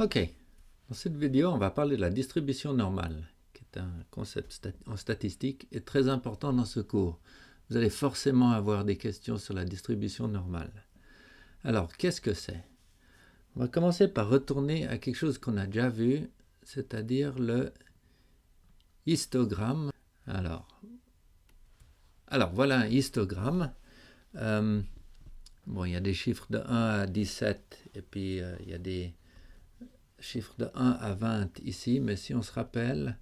Ok, dans cette vidéo, on va parler de la distribution normale, qui est un concept en statistique et très important dans ce cours. Vous allez forcément avoir des questions sur la distribution normale. Alors, qu'est-ce que c'est? On va commencer par retourner à quelque chose qu'on a déjà vu, c'est-à-dire le histogramme. Alors voilà un histogramme. Bon, il y a des chiffres de 1 à 17 et puis il y a des chiffres de 1 à 20 ici, mais si on se rappelle,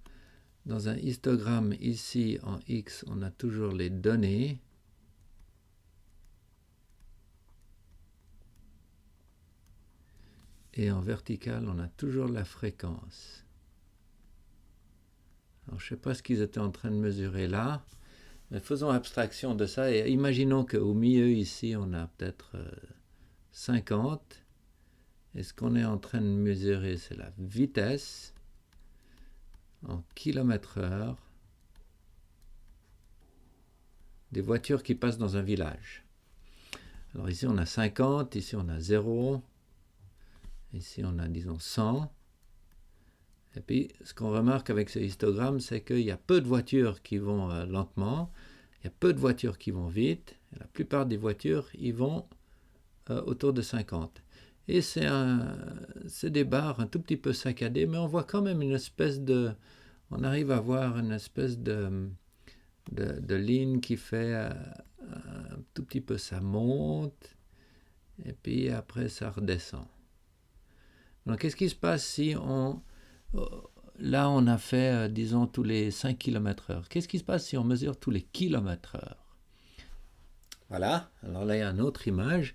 dans un histogramme ici en X, on a toujours les données. Et en vertical, on a toujours la fréquence. Alors, je ne sais pas ce qu'ils étaient en train de mesurer là, mais faisons abstraction de ça et imaginons qu'au milieu ici, on a peut-être 50. Et ce qu'on est en train de mesurer, c'est la vitesse en km/h des voitures qui passent dans un village. Alors ici, on a 50, ici, on a 0, ici, on a, disons, 100. Et puis, ce qu'on remarque avec ce histogramme, c'est qu'il y a peu de voitures qui vont lentement, il y a peu de voitures qui vont vite, et la plupart des voitures, ils vont autour de 50. Et c'est des barres un tout petit peu saccadées, mais on voit quand même une espèce de... On arrive à voir une espèce de ligne qui fait un tout petit peu, ça monte, et puis après ça redescend. Donc qu'est-ce qui se passe si on... Là, on a fait, disons, tous les 5 km/h. Qu'est-ce qui se passe si on mesure tous les km/h? Voilà, alors là, il y a une autre image.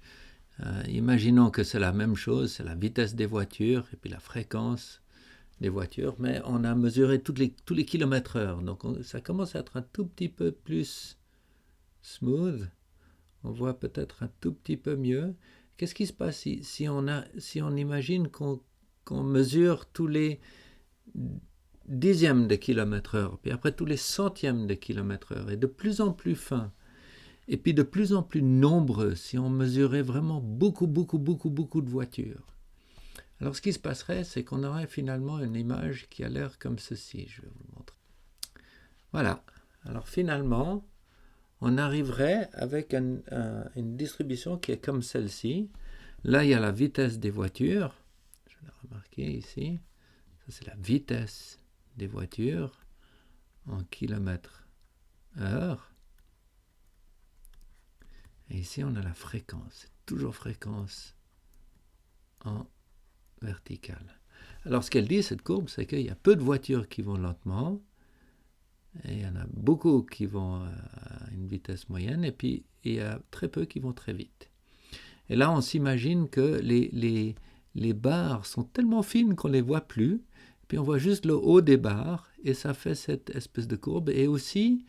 Imaginons que c'est la même chose, c'est la vitesse des voitures et puis la fréquence des voitures, mais on a mesuré tous les kilomètres-heure. Donc ça commence à être un tout petit peu plus smooth. On voit peut-être un tout petit peu mieux. Qu'est-ce qui se passe si on imagine qu'on mesure tous les dixièmes de kilomètre-heure, puis après tous les centièmes de kilomètre-heure, et de plus en plus fin, et puis de plus en plus nombreux, si on mesurait vraiment beaucoup de voitures. Alors ce qui se passerait, c'est qu'on aurait finalement une image qui a l'air comme ceci. Je vais vous le montrer. Voilà. Alors finalement, on arriverait avec une distribution qui est comme celle-ci. Là, il y a la vitesse des voitures. Je l'ai remarqué ici. Ça, c'est la vitesse des voitures en km/h. Et ici, on a la fréquence. C'est toujours fréquence en verticale. Alors, ce qu'elle dit, cette courbe, c'est qu'il y a peu de voitures qui vont lentement, et il y en a beaucoup qui vont à une vitesse moyenne, et puis il y a très peu qui vont très vite. Et là, on s'imagine que les barres sont tellement fines qu'on ne les voit plus, puis on voit juste le haut des barres, et ça fait cette espèce de courbe. Et aussi,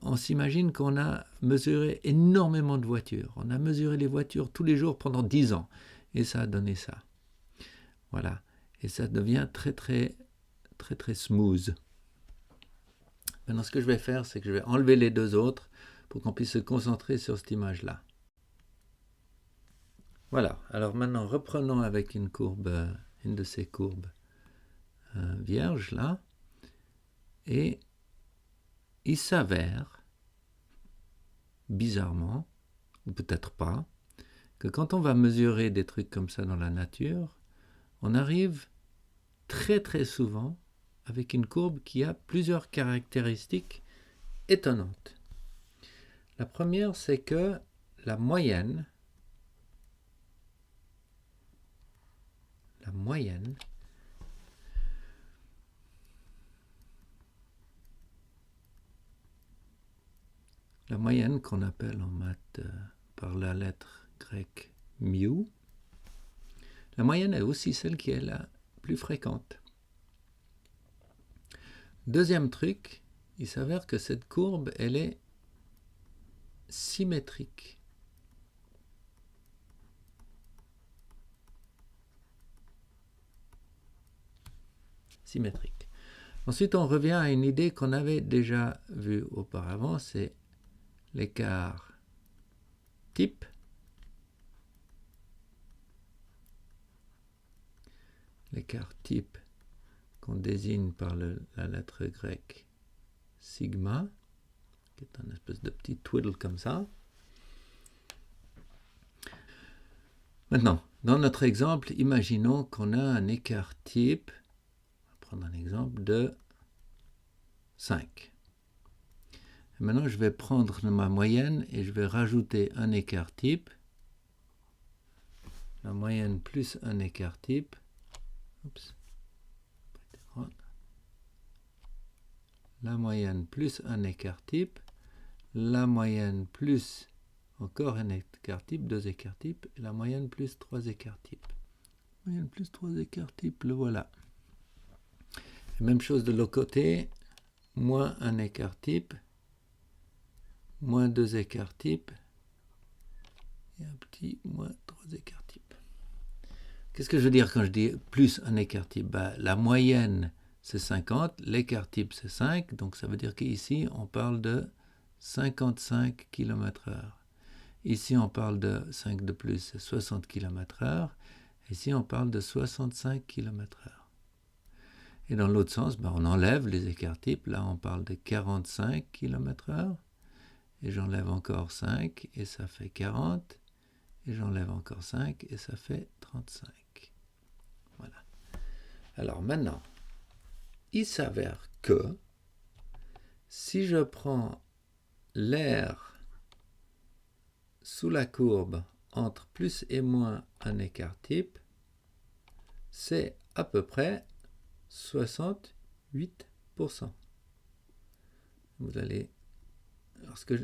on s'imagine qu'on a mesuré énormément de voitures. On a mesuré les voitures tous les jours pendant 10 ans, et ça a donné ça. Voilà. Et ça devient très smooth. Maintenant, ce que je vais faire, c'est que je vais enlever les deux autres pour qu'on puisse se concentrer sur cette image-là. Voilà. Alors maintenant, reprenons avec une courbe, une de ces courbes vierges là. Et il s'avère, bizarrement, ou peut-être pas, que quand on va mesurer des trucs comme ça dans la nature, on arrive très souvent avec une courbe qui a plusieurs caractéristiques étonnantes. La première, c'est que la moyenne qu'on appelle en maths par la lettre grecque mu, la moyenne est aussi celle qui est la plus fréquente. Deuxième truc, il s'avère que cette courbe, elle est symétrique. Symétrique. Ensuite, on revient à une idée qu'on avait déjà vue auparavant, c'est l'écart type. écart type qu'on désigne par la lettre grecque sigma, qui est un espèce de petit twiddle comme ça. Maintenant, dans notre exemple, imaginons qu'on a un écart type, on va prendre un exemple de 5. Et maintenant, je vais prendre ma moyenne et je vais rajouter un écart type. La moyenne plus un écart type. Oups. La moyenne plus un écart type. La moyenne plus encore un écart type, 2 écarts types. Et la moyenne plus 3 écarts types. Moyenne plus 3 écarts types, le voilà. Et même chose de l'autre côté. Moins un écart type. Moins 2 écarts types. Et un petit moins 3 écarts types. Qu'est-ce que je veux dire quand je dis plus un écart type? La moyenne, c'est 50, l'écart type, c'est 5. Donc, ça veut dire qu'ici, on parle de 55 km/h. Ici, on parle de 5 de plus, c'est 60 km/h. Ici, on parle de 65 km/h. Et dans l'autre sens, on enlève les écarts types. Là, on parle de 45 km/h. Et j'enlève encore 5, et ça fait 40. Et j'enlève encore 5, et ça fait 35. Voilà. Alors maintenant, il s'avère que si je prends l'air sous la courbe entre plus et moins un écart type, c'est à peu près 68%. Vous allez...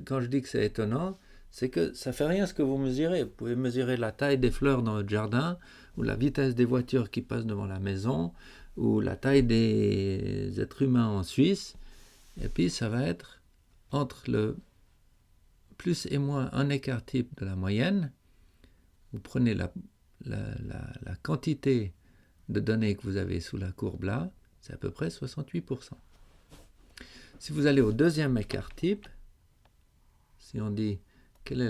quand je dis que c'est étonnant, c'est que ça ne fait rien ce que vous mesurez. Vous pouvez mesurer la taille des fleurs dans votre jardin, ou la vitesse des voitures qui passent devant la maison, ou la taille des êtres humains en Suisse, et puis ça va être entre le plus et moins un écart type de la moyenne. Vous prenez la quantité de données que vous avez sous la courbe là, c'est à peu près 68%. Si vous allez au deuxième écart type, si on dit quel est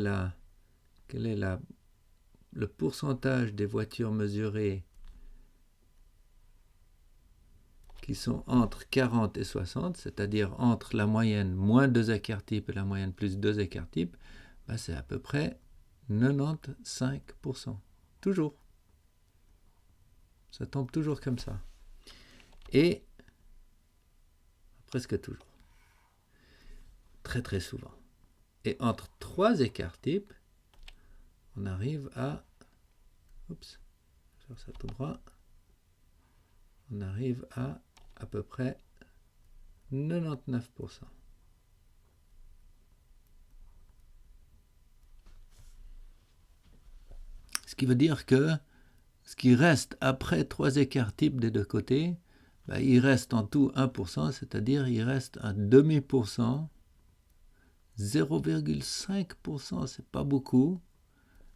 le pourcentage des voitures mesurées qui sont entre 40 et 60, c'est-à-dire entre la moyenne moins 2 écarts types et la moyenne plus 2 écarts types, c'est à peu près 95%. Toujours. Ça tombe toujours comme ça. Et presque toujours. Très très souvent. Et entre 3 écarts types, on arrive à... Oups, je vais faire ça tout droit. On arrive à peu près 99%. Ce qui veut dire que ce qui reste après 3 écarts types des deux côtés, il reste en tout 1%, c'est-à-dire il reste un demi%, 0,5%, c'est pas beaucoup,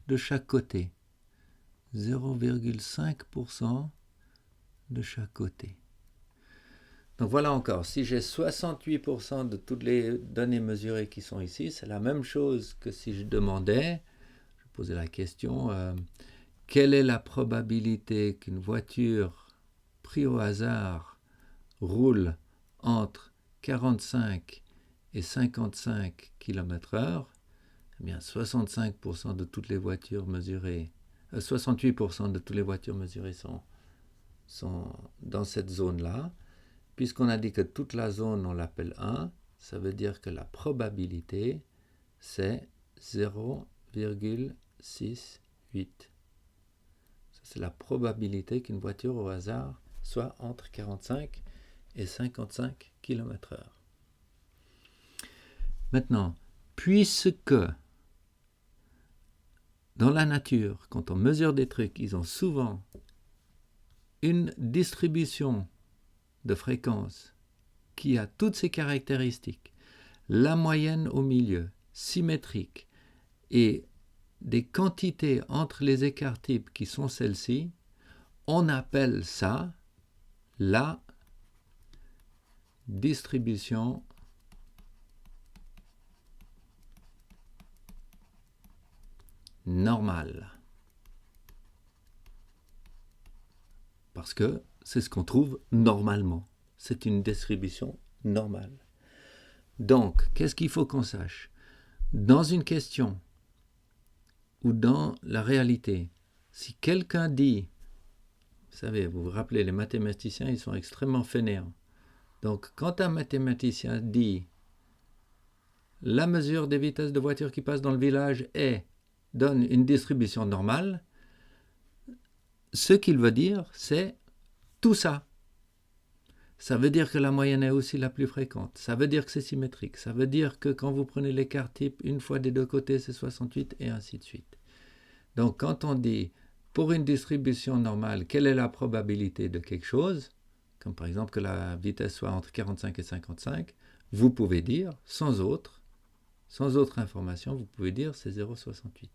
de chaque côté. 0,5% de chaque côté. Donc voilà encore, si j'ai 68% de toutes les données mesurées qui sont ici, c'est la même chose que si je demandais, je posais la question, quelle est la probabilité qu'une voiture prise au hasard roule entre 45 et 55 km/h? Eh bien, 65% de toutes les voitures mesurées, 68% de toutes les voitures mesurées sont dans cette zone-là. Puisqu'on a dit que toute la zone, on l'appelle 1, ça veut dire que la probabilité, c'est 0,68. Ça, c'est la probabilité qu'une voiture au hasard soit entre 45 et 55 km/h. Maintenant, puisque dans la nature, quand on mesure des trucs, ils ont souvent une distribution de fréquence qui a toutes ces caractéristiques, la moyenne au milieu, symétrique, et des quantités entre les écarts types qui sont celles-ci, on appelle ça la distribution normale. parce que c'est ce qu'on trouve normalement. C'est une distribution normale. Donc, qu'est-ce qu'il faut qu'on sache? Dans une question ou dans la réalité, si quelqu'un dit, vous savez, vous vous rappelez, les mathématiciens, ils sont extrêmement fainéants. Donc, quand un mathématicien dit la mesure des vitesses de voitures qui passent dans le village donne une distribution normale, ce qu'il veut dire, c'est tout ça. Ça veut dire que la moyenne est aussi la plus fréquente. Ça veut dire que c'est symétrique. Ça veut dire que quand vous prenez l'écart type, une fois des deux côtés, c'est 68 et ainsi de suite. Donc, quand on dit, pour une distribution normale, quelle est la probabilité de quelque chose, comme par exemple que la vitesse soit entre 45 et 55, vous pouvez dire, sans autre information, vous pouvez dire c'est 0,68.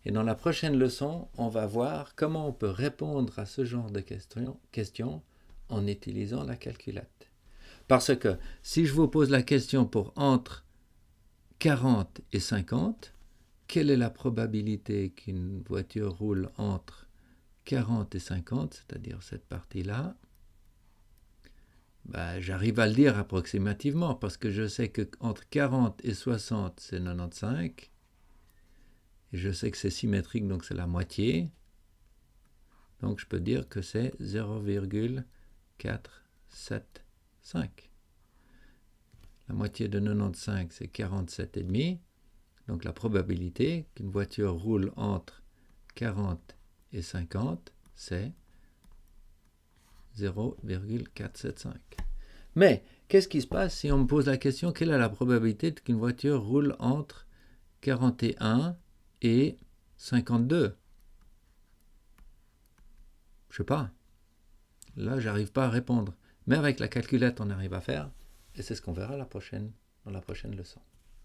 Et dans la prochaine leçon, on va voir comment on peut répondre à ce genre de questions en utilisant la calculette. Parce que si je vous pose la question pour entre 40 et 50, quelle est la probabilité qu'une voiture roule entre 40 et 50, c'est-à-dire cette partie-là? J'arrive à le dire approximativement parce que je sais qu'entre 40 et 60, c'est 95. Et je sais que c'est symétrique, donc c'est la moitié. Donc je peux dire que c'est 0,475. La moitié de 95, c'est 47,5. Donc la probabilité qu'une voiture roule entre 40 et 50, c'est 0,475. Mais qu'est-ce qui se passe si on me pose la question, quelle est la probabilité qu'une voiture roule entre 41 et 52? Je sais pas. Là, j'arrive pas à répondre. Mais avec la calculette, on arrive à faire. Et c'est ce qu'on verra dans la prochaine leçon.